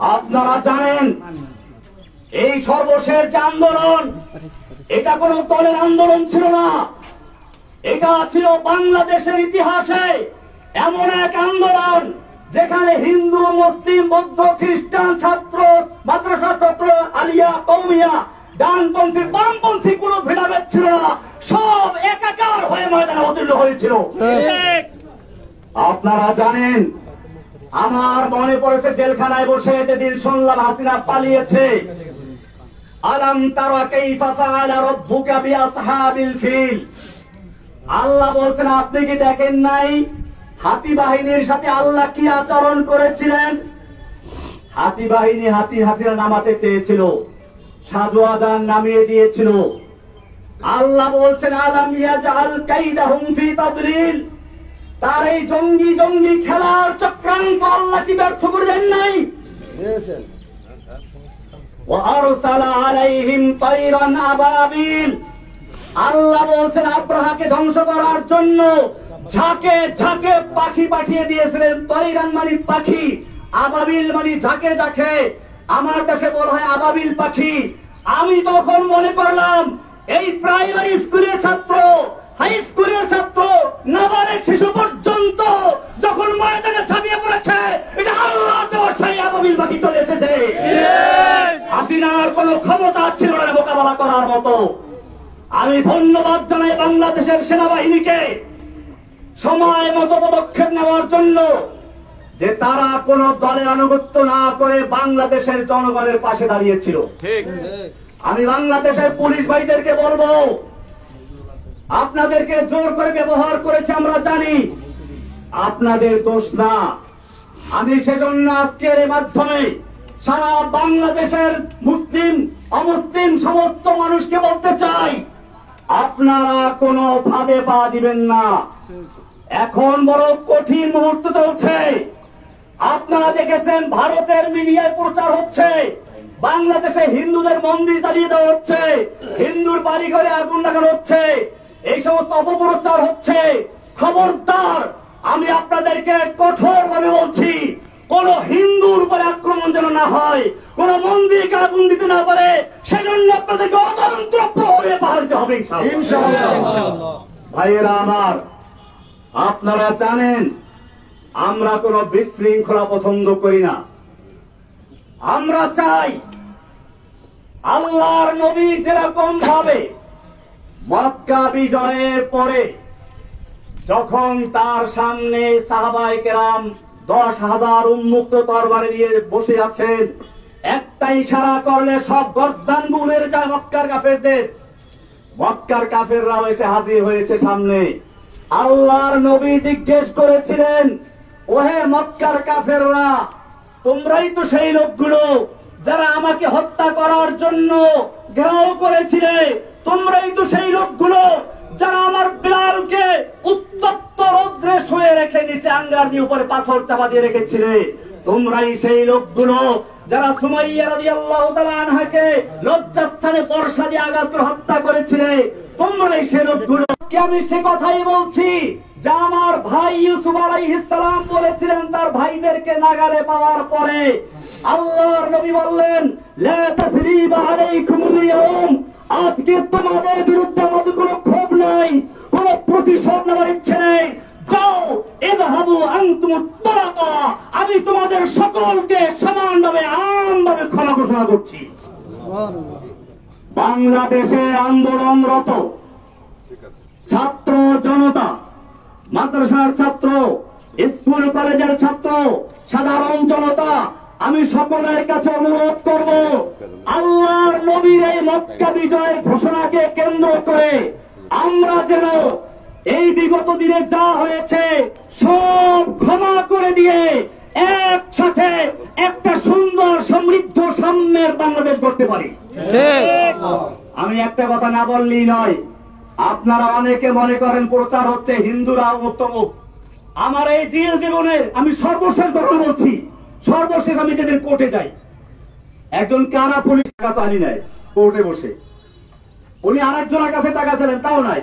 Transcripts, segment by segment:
আপনারা জানেন এই সর্বশেষ যে আন্দোলন, এটা কোন দলের আন্দোলন ছিল না, এটা ছিল বাংলাদেশের ইতিহাসে এমন এক আন্দোলন যেখানে হিন্দু, মুসলিম, বৌদ্ধ, খ্রিস্টান, ছাত্র, মাদ্রাসা ছাত্র, আলিয়া, কওমিয়া, ডানপন্থী, বামপন্থী কোনো ভেদাভেদ ছিল না, সব একাকার হয়ে ময়দানে অবতীর্ণ হয়েছিল। আপনারা জানেন, আমার মনে পড়েছে জেলখানায় বসে যেদিন শুনলাম হাসিনা পালিয়েছে। আলাম তারা কাইফা ফাআলা রাব্বুকা বিআসহাবিল ফিল, আল্লাহ বলছেন আপনি কি দেখেন নাই হাতি বাহিনীর সাথে আল্লাহ কি আচরণ করেছিলেন? হাতি বাহিনী হাসিনা নামাতে চেয়েছিল, সাজু আজান নামিয়ে দিয়েছিল। আল্লাহ বলছেন আলাম ইয়াজআল কাইদাহুম ফি তাদলিল, তার এই জঙ্গি জঙ্গি খেলার চক্রান্ত আল্লাহ কি ব্যর্থ করে দেন নাই? ওয়া আরসালা আলাইহিম তায়রান আবাবিল, আল্লাহ বলছেন আব্রাহাকে ধ্বংস করার জন্য ঝাঁকে ঝাঁকে পাখি পাঠিয়ে দিয়েছিলেন। তায়রান মানে পাখি, আবাবিল মানে ঝাঁকে ঝাঁকে, আমার দেশে বলা হয় আবাবিল পাখি। আমি তখন মনে করলাম এই প্রাইমারি স্কুলের ছাত্র, হাই স্কুলের ছাত্র, নাবালক শিশু পর্যন্ত যখন ময়দানে ঝাঁপিয়ে পড়েছে, এটা আল্লাহ দেওয়া সেই আবাবিল পাখি চলে এসেছে। হাসিনার কোনো ক্ষমতা ছিল না মোকাবেলা করার মতো। আমি ধন্যবাদ জানাই বাংলাদেশের সেনাবাহিনীকে সময় মতো পদক্ষেপ নেওয়ার জন্য, যে তারা কোন দলের আনুগত্য না করে বাংলাদেশের জনগণের পাশে দাঁড়িয়েছিল। আমি বাংলাদেশের পুলিশ ভাইদেরকে বলবো, আপনাদেরকে জোর করে ব্যবহার করেছে আমরা জানি, আপনাদের দোষ না। আমি সেজন্য আজকের এই মাধ্যমে সারা বাংলাদেশের মুসলিম অমুসলিম সমস্ত মানুষকে বলতে চাই, আপনারা কোনো ফাঁদে পা দিবেন না। এখন বড় কঠিন মুহূর্ত চলছে। আপনারা দেখেছেন ভারতের মিডিয়ায় প্রচার হচ্ছে বাংলাদেশে হিন্দুদের মন্দির জ্বালিয়ে দেওয়া হচ্ছে, হিন্দুর বাড়ি ঘরে আগুন লাগানো হচ্ছে, এই সমস্ত অপপ্রচার হচ্ছে। খবরদার, আমি আপনাদেরকে কঠোরভাবে বলছি, কোন হিন্দুর উপরে আক্রমণ যেন না হয়, কোন মন্দিরকে আগুন দিতে না পারে, সেজন্য আপনাদেরকে অতন্ত্র প্রহরে পাহাড় দিতে হবে ইনশাআল্লাহ। ভাইয়েরা আমার, আপনারা জানেন আমরা কোন বিশৃঙ্খলা পছন্দ করি না। আমরা চাই আল্লাহর নবী যেরকম ভাবে মক্কা বিজয়ের পরে যখন তার সামনে সাহাবায়ে কেরাম 10,000 উন্মুক্ত তরবারি নিয়ে বসে আছেন, একটা ইশারা করলে সব গর্দান গুলের যায় মক্কার কাফেরদের। মক্কার কাফেররাও এসে হাজির হয়েছে সামনে। আল্লাহর নবী জিজ্ঞেস করেছিলেন, ওহে মক্কার কাফেররা, তোমরাই তো সেই লোকগুলো যারা আমাকে হত্যা করার জন্য ঘেরাও করেছিলে, তোমরাই তো সেই লোকগুলো যারা আমার বিলালকে উত্তপ্ত রৌদ্রে শুয়ে রেখে নিচে আঙ্গার দিয়ে উপরে পাথর চাপা দিয়ে রেখেছিলে, তোমরাই সেই লোকগুলো যারা সুমাইয়া রাদিয়াল্লাহু তাআলা আনহাকে লজ্জাস্থানে বর্ষা দিয়ে আঘাত করে হত্যা করেছিলে, তোমরাই সেই লোকগুলো। আমি সে কথাই বলছি যা আমার ভাই ইউসুফ আলাইহিস সালাম বলেছিলেন তার ভাইদেরকে নাগালে পাওয়ার পরে। আল্লাহর নবী বললেন, লা তাসরিবা আলাইকুমুল ইয়াউম, আজকে তোমাদের বিরুদ্ধে আমাদের কোনো ক্ষোভ নাই, কোনো প্রতিশোধ নেওয়ার ইচ্ছে নেই। যাও, ইযহাবু আনতুম তুরাকা, আমি তোমাদের সকলকে সমানভাবে আমভাবে ক্ষমা ঘোষণা করছি। বাংলাদেশে আন্দোলনরত ছাত্র জনতা, মাদ্রাসার ছাত্র, স্কুল কলেজের ছাত্র, সাধারণ জনতা, আমি সকলের কাছে অনুরোধ করব, আল্লাহর নবীর এই মক্কা বিজয়ের ঘোষণাকে কেন্দ্র করে আমরা যেন এই বিগত দিনে যা হয়েছে সব ক্ষমা করে দিয়ে একসাথে একটা সুন্দর সমৃদ্ধ সাম্যের বাংলাদেশ গড়তে পারি। আমি একটা কথা না বললেই নয়, আপনারা অনেকে মনে করেন প্রচার হচ্ছে হিন্দুরা উত্তম। আমার এই জেল জীবনের আমি সর্বশেষ কথা বলছি, সর্বশেষ আমি যেদিন কোর্টে যাই, একজন কারা পুলিশ টাকা তো আনি নাই, কোর্টে বসে উনি আরেকজনের কাছে টাকা চাইলেন, তাও নাই।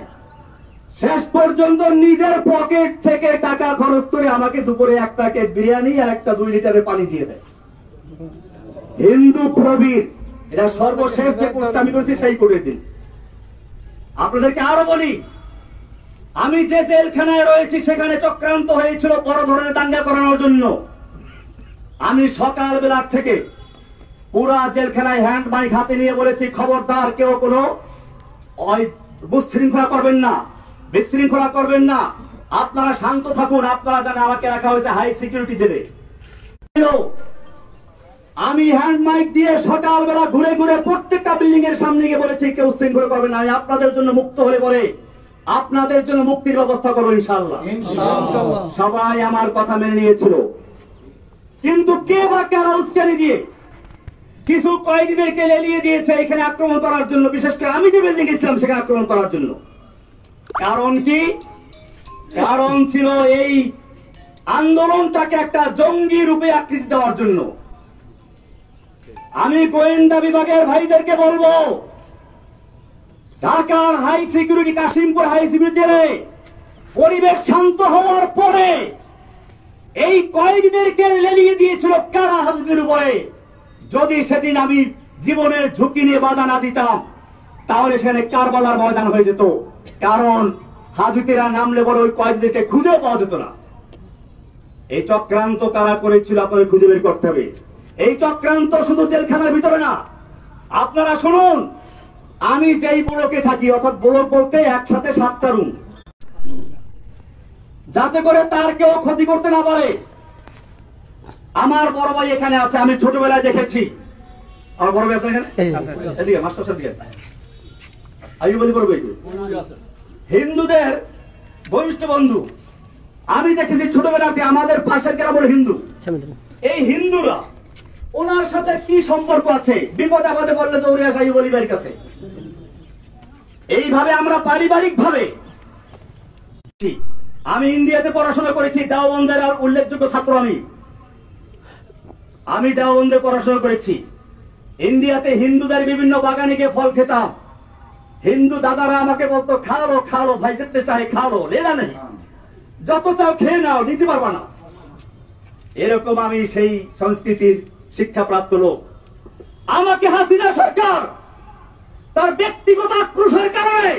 শেষ পর্যন্ত নিজের পকেট থেকে টাকা খরচ করে আমাকে দুপুরে 1 প্যাকেট বিরিয়ানি আর একটা 2 লিটারের পানি দিয়ে দেয়। হিন্দু প্রবীর, এটা সর্বশেষ যে কোর্টটা আমি করেছি সেই করে দিন। আপনাদেরকে আরো বলি, আমি যে জেলখানায় রয়েছি সেখানে চক্রান্ত হয়েছিল বড় ধরনের দাঙ্গা করানোর জন্য। আমি সকালবেলা থেকে পুরা জেলখানায় হ্যান্ড মাইক হাতে নিয়ে বলেছি, খবরদার কেউ কোনো বিশৃঙ্খলা করবেন না, বিশৃঙ্খলা করবেন না, আপনারা শান্ত থাকুন। আপনারা জানেন আমাকে রাখা হয়েছে হাই সিকিউরিটি জেলে। আমি হ্যান্ড মাইক দিয়ে সকালবেলা ঘুরে ঘুরে প্রত্যেকটা বিল্ডিং এর সামনে গিয়ে বলেছি কেউ শৃঙ্খলা করবেন না, আমি আপনাদের জন্য মুক্ত হলে পরে আপনাদের জন্য মুক্তির ব্যবস্থা করবো ইনশাআল্লাহ। সবাই আমার কথা মেনে নিয়েছিল, কিন্তু কে বা কারা উস্কানি দিয়ে কিছু কয়েদিদেরকে লেলিয়ে দিয়েছে এখানে আক্রমণ করার জন্য, বিশেষ করে আমি যে বিল্ডিং গেছিলাম সেখানে আক্রমণ করার জন্য। কারণ কি? কারণ ছিল এই আন্দোলনটাকে একটা জঙ্গি রূপে আকৃতি দেওয়ার জন্য। আমি গোয়েন্দা বিভাগের ভাইদেরকে বলবো, ঢাকার high security, Kashimpur high security জেলে পরিবেশ শান্ত হওয়ার পরে এই কয়েদিদেরকে লেলিয়ে দিয়েছিল কারা হাজতের উপরে। যদি সেদিন আমি জীবনের ঝুঁকি নিয়ে বাধা না দিতাম তাহলে সেখানে কারবালার ময়দান হয়ে যেত। কারণ হাজতেরা নামলে বলে ওই কয়েদিদেরকে খুঁজেও পাওয়া যেত না। এই চক্রান্ত কারা করেছিল আপনাদের খুঁজে বের করতে হবে। এই চক্রান্ত শুধু জেলখানার ভিতরে না, আপনারা শুনুন, আমি যেই ব্লকে থাকি, অর্থাৎ ব্লক বলতে একসাথে 7টা রুম, যাতে করে তার কেউ ক্ষতি করতে না পারে। আমার বড় ভাই এখানে আছে, আমি ছোটবেলায় দেখেছি। আমার বড় ভাই আছে এখানে, এদিকে মাস্টার সাহেব দিকে আমি বলি বড় ভাই হিন্দুদের ঘনিষ্ঠ বন্ধু। আমি দেখেছি ছোটবেলাতে আমাদের পাশের গ্রাম হলো হিন্দু। এই হিন্দুরা ওনার সাথে কি সম্পর্ক আছে, বিপদ আপদে বললে দৌড়ে আসা এই বলিবার কাছে। এইভাবে আমরা পারিবারিক ভাবে, আমি ইন্ডিয়াতে পড়াশোনা করেছি, দেওবন্দের উল্লেখযোগ্য ছাত্র আমি দেওবন্দে পড়াশোনা করেছি। ইন্ডিয়াতে হিন্দুদের বিভিন্ন বাগানে গিয়ে ফল খেতাম। হিন্দু দাদারা আমাকে বলতো, খাওয়ালো খাওয়ালো ভাই, যেতে চাই খাওয়ালো, লেলা নেই, যত চাও খেয়ে নাও, নিতে পারবা না। এরকম আমি সেই সংস্কৃতির শিক্ষাপ্রাপ্ত লোক। আমাকে হাসিনা সরকার তার ব্যক্তিগত আক্রোশের কারণে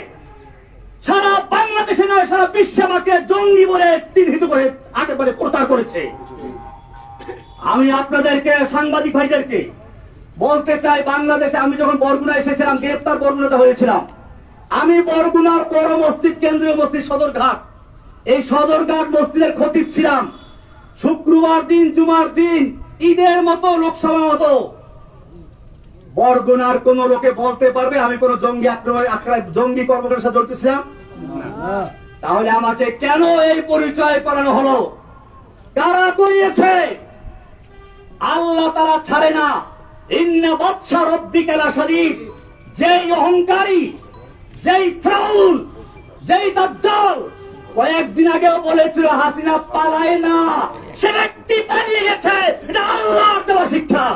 সারা বাংলাদেশে নয় সারা বিশ্বে আমাকে জঙ্গি বলে চিহ্নিত করে একেবারে প্রচার করেছে। আমি আপনাদেরকে, সাংবাদিক ভাইদেরকে বলতে চাই, বাংলাদেশে আমি যখন বরগুনা এসেছিলাম, গ্রেপ্তার বরগুনাতে হয়েছিলাম, আমি বরগুনার বড় মসজিদ, কেন্দ্রীয় মসজিদ সদরঘাট, এই সদরঘাট মসজিদের খতিব ছিলাম। শুক্রবার দিন, জুমার দিন, ঈদের মতো, লোকসভা মতো বরগুনার কোন লোকে বলতে পারবে আমি কোন জঙ্গি জঙ্গি কর্মকাণ্ডের সাথে জড়িত ছিলাম? তাহলে আমাকে কেন এই পরিচয় করানো হলো? কারা করিয়েছে? আল্লাহ তারা ছাড়ে না। ইন্না বাদশা রব্বিকা লাশাদীদ। যেই অহংকারী, যেই ফিরাউন, যেই দাজ্জাল কয়েকদিন আগেও বলেছিল হাসিনা পালায় না, সে ব্যক্তি পালিয়ে গেছে। এটা আল্লাহর দেওয়া শিক্ষা।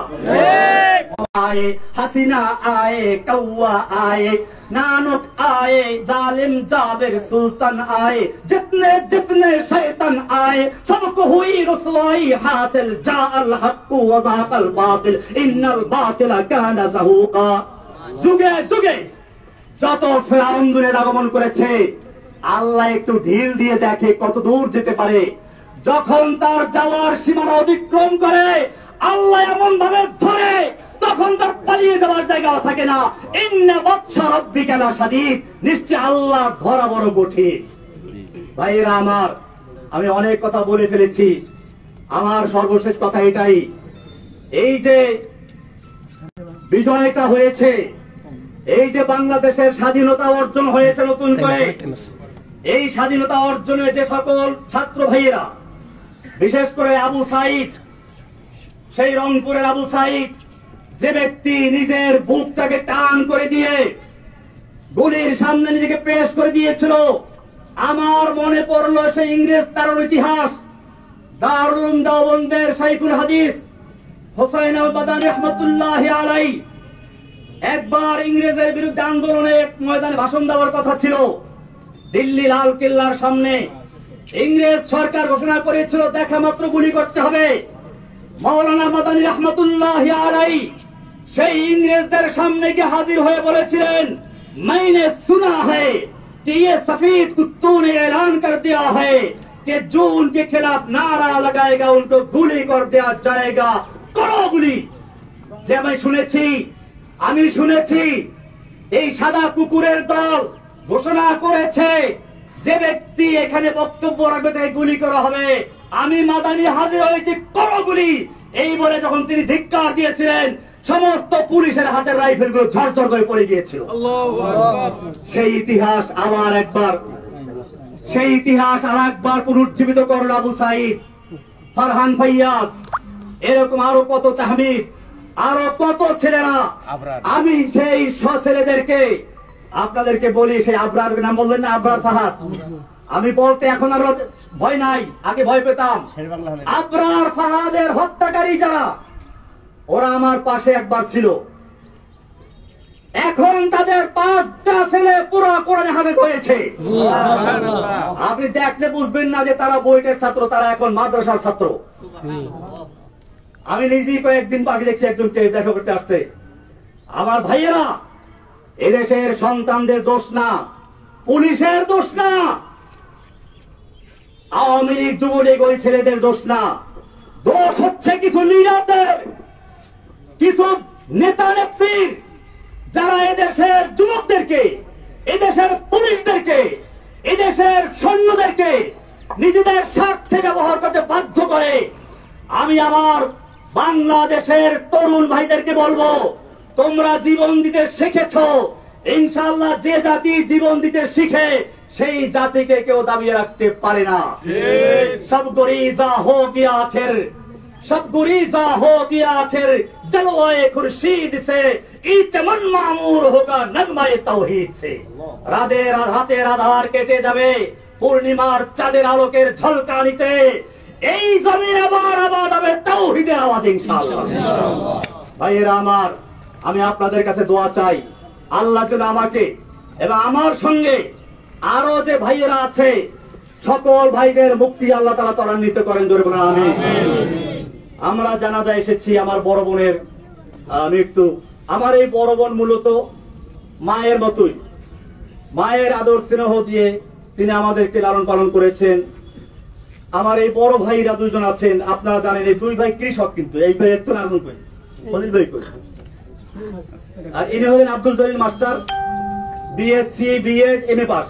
आए हसीना आए कौवा आए नानक आए जालिम जाबिर सुल्तान आए जितने जितने शैतान आए सबको हुई रुसवाई हासिल जाअल हक्कु व ज़ाक़ल बातिल इन्नल बातिला काना ज़हूक़ा। যুগে যুগে যত ফিরাউন দুনিয়ার আগমন করেছে, আল্লাহ একটু ঢিল দিয়ে দেখে কত দূর যেতে পারে। যখন তার যাওয়ার সীমানা অতিক্রম করে আল্লাহ এমন ভাবে ধরে, তখন তার পালিয়ে যাওয়ার জায়গা থাকে না। ইন্না বাদশা রাব্বিকা লাশাদীদ। নিশ্চয় আল্লাহ ধরা বড় কঠিন। ভাইরা আমার, আমি অনেক কথা বলে ফেলেছি, আমার সর্বশেষ কথা এটাই, এই যে বিজয়টা হয়েছে, এই যে বাংলাদেশের স্বাধীনতা অর্জন হয়েছে নতুন করে, এই স্বাধীনতা অর্জনে যে সকল ছাত্র ভাইয়েরা, বিশেষ করে আবু সাইদ, সেই রংপুরের আবু সাইদ, যে ব্যক্তি নিজের বুকটাকে টান করে দিয়ে গুলির সামনে নিজেকে পেশ করে দিয়েছিল, আমার মনে পড়লো সেই ইংরেজ তার ইতিহাস। দারুল দেওবন্দের শাইখুল হাদিস হোসাইন আল-বাদানী রাহমাতুল্লাহি আলাইহি একবার ইংরেজের বিরুদ্ধে আন্দোলনে এক ময়দানে ভাষণ দেওয়ার কথা ছিল। দিল্লি লাল কেল্লার সামনে ইংরেজ সরকার ঘোষণা করেছিল দেখা মাত্র গুলি করতে হবে। মাওলানা মাদানী রহমতুল্লাহি আলাইহি সেই ইংরেজদের সামনে গিয়ে হাজির হয়ে বলেছিলেন, मैंने सुना है कि ये सफेद कुत्तों ने ऐलान कर दिया है कि जो उनके खिलाफ नारा लगाएगा उनको गुली कर दिया जाएगा, करो गुली। যে আমি শুনেছি এই সাদা কুকুরের দল ঘোষণা করেছে যে ব্যক্তি এখানে বক্তব্য রাখবে তাকে গুলি করা হবে। আমি মাদানী হাজির হয়েছি, করো গুলি। এই বলে যখন তিনি ধিক্কার দিয়েছিলেন, সমস্ত পুলিশের হাতের রাইফেল গুলো ঝরঝর করে পড়ে গিয়েছিল। সেই ইতিহাস আর একবার পুনর্জীবিত করল আবু সাইদ, ফারহান ফাইয়াজ, এরকম আরো কত তাহমিদ, আরো কত ছেলেরা। আমি সেই ছেলেদেরকে আপনাদেরকে বলি, সেই আবরার নাম বললেন না, আবরার ফাহাদ। আমি বলতে এখন আর ভয় নাই, আগে ভয় পেতাম। আবরার ফাহাদের হত্যাকারী যারা, ওরা আমার পাশে একবার ছিল। এখন তাদের 5টা ছেলে পুরো কোরআনে হাফেজ হয়েছে। আপনি দেখলে বুঝবেন না যে তারা বইটের ছাত্র, তারা এখন মাদ্রাসার ছাত্র। আমি নিজেই কয়েকদিন বাকি দেখছি একজনকে দেখা করতে আসছে। আমার ভাইয়েরা, এদেশের সন্তানদের দোষ না, পুলিশের দোষ না, আওয়ামী লীগ যুবলীগ ওই ছেলেদের দোষ না। দোষ হচ্ছে কিছু লিডারদের, কিছু নেতা নেত্রীর, যারা এদেশের যুবকদেরকে, এদেশের পুলিশদেরকে, এদেশের সৈন্যদেরকে নিজেদের স্বার্থে ব্যবহার করতে বাধ্য করে। আমি আমার বাংলাদেশের তরুণ ভাইদেরকে বলবো, তোমরা জীবন দিতে শিখেছ, ইনশাআল্লাহ যে জাতি জীবন দিতে শিখে সেই জাতিকে কেউ দাবিয়ে রাখতে পারে না। সব গরিজা হো গিয়া আখির, सब गुरीजा हो गया आखिर, जलवाए खुर्शीद से ई चमन मामूर होगा नगमाए तौहीद से। রাতের আধার কেটে যাবে পূর্ণিমার চাঁদের আলোকের ঝলকানিতে, এই জমিন আবার আবাদ হবে তাওহীদের আওয়াজে ইনশাআল্লাহ। ভাইয়েরা আমার, আমি আপনাদের কাছে দোয়া চাই, আল্লাহ যেন আমাকে এবং আমার সঙ্গে আরো যে ভাইয়েরা আছে সকল ভাইদের মুক্তি আল্লাহ তাআলা ত্বরান্বিত করেন। জোরে বলেন আমিন। আমরা জানাজা এসেছি আমার বড় বোনের মৃত্যু। আমার এই বড় বোন মূলত মায়ের মতোই, মায়ের আদর স্নেহ দিয়ে তিনি আমাদেরকে লালন পালন করেছেন। আমার এই বড় ভাইরা দুজন আছেন, আপনারা জানেন এই দুই ভাই কৃষক, কিন্তু এই ভাই একজন আগুন ভাই, ফজিল ভাই কই, আর ইনি হলেন Abdul Jalil master, BSc BEd MA pass.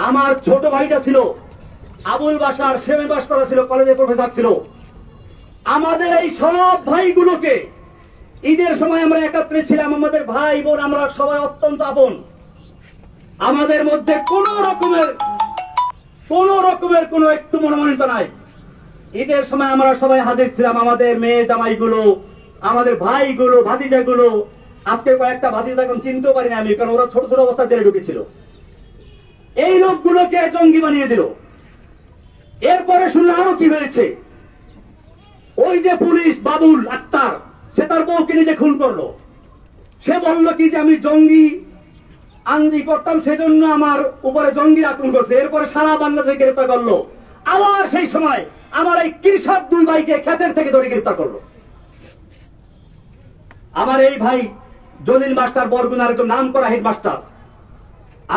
আমার ছোট ভাইটা ছিল আবুল বাশার, সেমে পাস করা ছিল, কলেজের প্রফেসর ছিল। আমাদের এই সব ভাইগুলোকে ঈদের সময় আমরা একত্রে ছিলাম, আমাদের ভাই বোন, আমরা সবাই অত্যন্ত আপন। আমাদের মধ্যে কোন রকমের কোন একটু মনোমানিত নাই। ঈদের সময় আমরা সবাই হাজির ছিলাম, আমাদের মেয়ে জামাইগুলো, আমাদের ভাইগুলো, ভাতিজাগুলো। আজকে কয়েকটা ভাতিজা এখন চিনতেও পারি না আমি, কারণ ওরা ছোট ছোট অবস্থা জেলে ঢুকেছিল। এই লোকগুলোকে জঙ্গি বানিয়ে দিল। এরপরে শুনলে আরো কি হয়েছে, ওই যে পুলিশ বাবুল আক্তার, সে তার বউকে নিজে খুন করলো। সে বলল কি যে আমি জঙ্গি আন্দি করতাম, সেজন্য আমার উপরে জঙ্গি আক্রমণ করছে। এরপরে সারা বাংলাদেশে গ্রেফতার করলো। আবার সেই সময় আমার এই কৃষক দুই ভাইকে ক্ষেতের থেকে ধরে গ্রেফতার করলো। আমার এই ভাই জলিল মাস্টার বরগুনার একজন নাম করা হেডমাস্টার,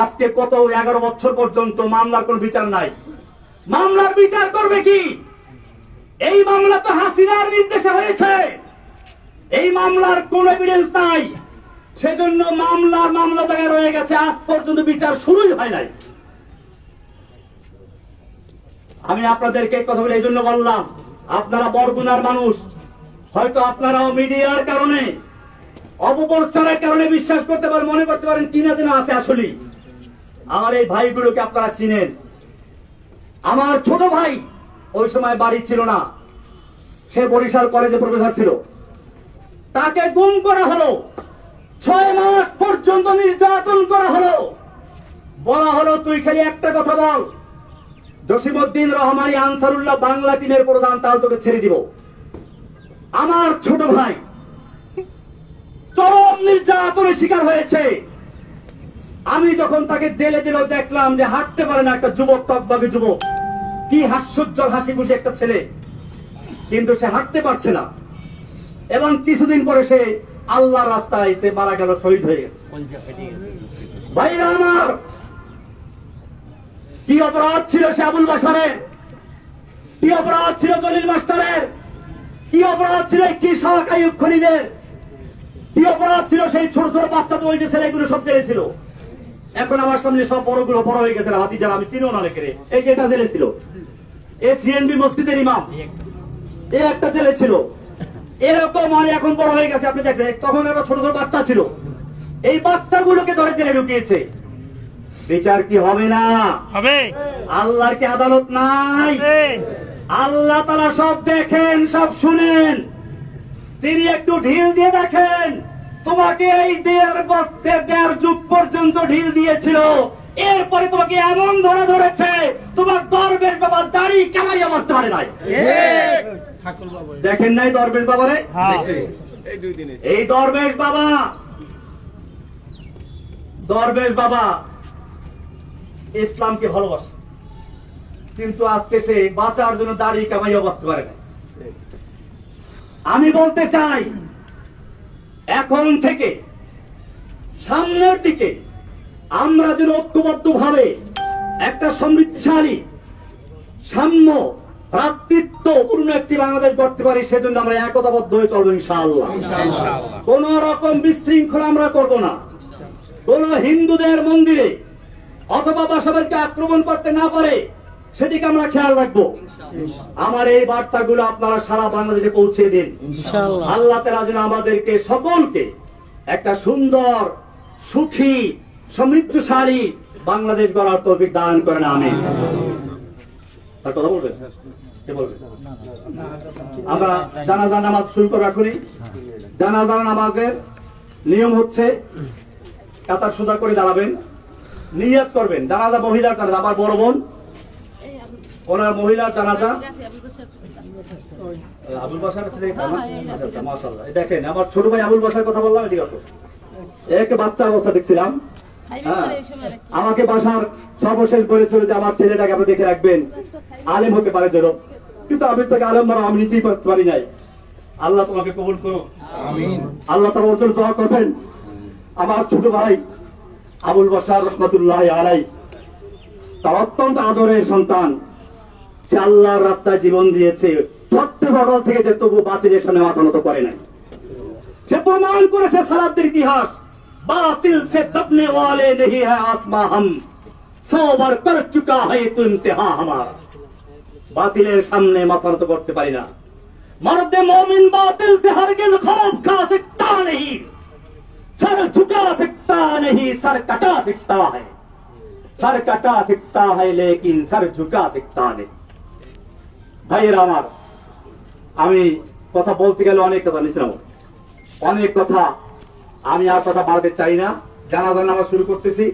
আজকে কত 11 বছর পর্যন্ত মামলার কোন বিচার নাই। মামলার বিচার করবে কি? এই মামলা তো হাসিনার নির্দেশে হয়েছে, এই মামলার কোন এভিডেন্স নাই, সেজন্য মামলা জায়গায় রয়ে গেছে, আজ পর্যন্ত বিচার শুরুই হয় নাই। আমি আপনাদেরকে কথা বলে এই জন্য বললাম, আপনারা বরগুনার মানুষ, হয়তো আপনারাও মিডিয়ার কারণে, অপপ্রচারের কারণে বিশ্বাস করতে পারেন, মনে করতে পারেন কিনা যেন আছে। আসলে আমার এই ভাইগুলোকে আপনারা চিনেন। আমার ছোট ভাই ওই সময় বাড়ি ছিল না, সে বরিশাল কলেজে প্রফেসর ছিল। তাকে গুম করা হলো, 6 মাস পর্যন্ত নির্যাতন করা হলো। বলা হলো তুই খালি একটা কথা বল, জসিমউদ্দিন রহমানী আনসারুল্লাহ বাংলা টিমের প্রধান, তাহলে তোকে ছেড়ে দিব। আমার ছোট ভাই চরম নির্যাতনের শিকার হয়েছে। আমি যখন তাকে জেলে দিল, দেখলাম যে হাঁটতে পারে না একটা যুবক, টকবগে যুবক, কি হাস্যোজ্জ্বল হাসি খুশি একটা ছেলে। কিন্তু সে হাঁটতে পারছে না, এবং কিছুদিন পরে সে আল্লাহর রাস্তায় মারা গেল, শহীদ হয়ে গেছে। ভাইরা আমার, কি অপরাধ ছিল সে আবুল বাশারের, কি অপরাধ ছিল জলিল মাস্টারের, কি অপরাধ ছিল কি শাহ আইয়ুব খলিলের, কি অপরাধ ছিল সেই ছোট ছোট বাচ্চা, তো ওই যে ছেলেগুলো সব জেলে ছিল। এখন আমার সামনে সব বড়গুলো বড় হয়ে গেছে, হাতি যারা আমি চিনিও না লেখে, এই যে এটা জেলে ছিল, এ সিএনবি মসজিদের ইমাম, এ একটা জেলে ছিল। এরকম মানে এখন বড় হয়ে গেছে, আপনি দেখছেন, তখন এরা ছোট ছোট বাচ্চা ছিল, এই বাচ্চাগুলোকে ধরে জেলে ঢুকিয়েছে। বিচার কি হবে না? হবে। আল্লাহর কি আদালত নাই? আল্লাহ তাআলা সব দেখেন, সব শুনেন। তিনি একটু ঢিল দিয়ে দেখেন, তোমাকে এই দেড় যুগ পর্যন্ত ঢিল দিয়েছিল, এরপরে তোমাকে এমন ধরে ধরেছে তোমার দরবেশ বাবা দাড়ি কামাইয়া মারতে পারে নাই। দেখেন নাই দরবেশ বাবারে? এই দরবেশ বাবা ইসলামকে ভালোবাসে, কিন্তু আজকে সে বাঁচার জন্য দাড়ি কামাইয়া বাঁচতে পারে না। আমি বলতে চাই, এখন থেকে সামনের দিকে আমরা যেন ঐক্যবদ্ধ ভাবে একটা সমৃদ্ধশালী, সাম্য, ভ্রাতৃত্বপূর্ণ একটি বাংলাদেশ গড়তে পারি, সেজন্য আমরা একতাবদ্ধ হয়ে চলবো ইনশাআল্লাহ। কোন রকম বিশৃঙ্খলা আমরা করব না। কোন হিন্দুদের মন্দিরে অথবা বাসাবাড়িকে আক্রমণ করতে না পারে সেদিকে আমরা খেয়াল রাখবো। আমার এই বার্তাগুলো আপনারা সারা বাংলাদেশে পৌঁছে দিন। আল্লাহ তাআলা যেন আমাদেরকে সকলকে একটা সুন্দর, সুখী, সমৃদ্ধশালী বাংলাদেশ গড়ার তৌফিক দান করেন, আমিন। আর কথা বলবেন? কে বলবেন? আমরা জানাজা নামাজ শুরু করে রাখুনি। জানাজা নামাজের নিয়ম হচ্ছে কাতার সোজা করে দাঁড়াবেন, নিয়ত করবেন। জানাজা মহিলার জানাজা, আমার বড় বোন, ওনার মহিলার জানাজা। আবুল বাশার ছেলে, আচ্ছা মাশাআল্লাহ। দেখেন আমার ছোট ভাই আবুল বাশার কথা বললাম, এদিকে আসো। এক বাচ্চা অবস্থা দেখছিলাম, আমাকে বাসার সর্বশেষ বলেছিল যে আমার ছেলেটাকে আপনি দেখে রাখবেন, আলেম হতে পারে যেন, কিন্তু আমি তাকে আলেম বানা আমি নিতেই পারি নাই। আল্লাহ তোমাকে কবুল করুন, আমিন। আল্লাহ তাআলা ওর জন্য দোয়া করবেন। আমার ছোট ভাই আবুল বাশার রহমাতুল্লাহি আলাইহি, তার অত্যন্ত আদরের সন্তান, সে আল্লাহর রাস্তায় জীবন দিয়েছে, সত্য বদল থেকে যে তবু বাতিলের সামনে মাথা নত করে নাই। সে প্রমাণ করেছে সালাতের ইতিহাস, বাতিল সে দবনে ওয়ালে নেহি হ্যায় আসমা হাম, সৌ বার কর চুকা হ্যায় তু ইমতিহা হামারা। বাতিলের সামনে মাথা নত করতে পারি না। মর্দে মোমিন বাতিল সে হরগিজ খৌফ খা सकता नहीं, सर झुका सकता नहीं, सर कटा सकता है, सर कटा सकता है लेकिन सर झुका सकता नहीं। ভাইয়েরা আমার, আমি কথা বলতে গেলে অনেক কথা নিছিলাম, অনেক কথা, আমি আর কথা বাড়াতে চাই না। জানাজা নামাজ শুরু করতেছি।